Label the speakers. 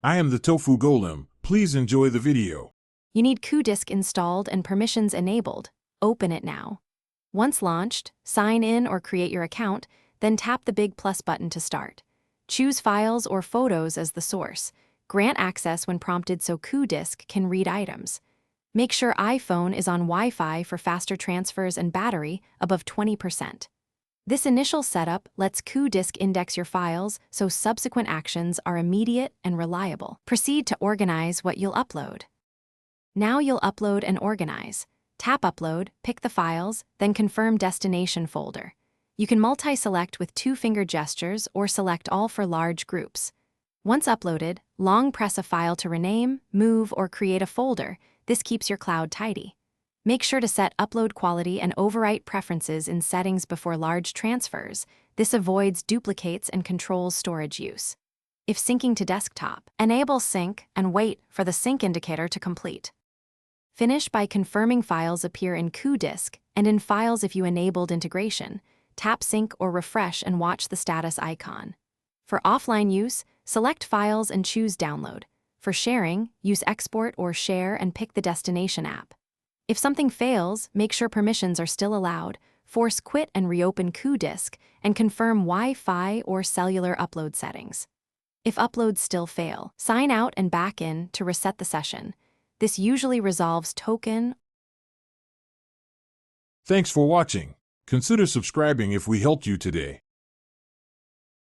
Speaker 1: I am the Tofu Golem. Please enjoy the video.
Speaker 2: You need Coodisk installed and permissions enabled. Open it now. Once launched, sign in or create your account, then tap the big plus button to start. Choose files or photos as the source. Grant access when prompted so Coodisk can read items. Make sure iPhone is on Wi-Fi for faster transfers and battery above 20%. This initial setup lets Coodisk index your files so subsequent actions are immediate and reliable. Proceed to organize what you'll upload. Now you'll upload and organize. Tap Upload, pick the files, then confirm destination folder. You can multi-select with two-finger gestures or select all for large groups. Once uploaded, long press a file to rename, move, or create a folder. This keeps your cloud tidy. Make sure to set upload quality and overwrite preferences in settings before large transfers. This avoids duplicates and controls storage use. If syncing to desktop, enable sync and wait for the sync indicator to complete. Finish by confirming files appear in Coodisk and in Files if you enabled integration. Tap sync or refresh and watch the status icon. For offline use, select Files and choose Download. For sharing, use Export or Share and pick the destination app. If something fails, make sure permissions are still allowed, force quit and reopen Coodisk, and confirm Wi-Fi or cellular upload settings. If uploads still fail, sign out and back in to reset the session. This usually resolves token.
Speaker 1: Thanks for watching. Consider subscribing if we helped you today.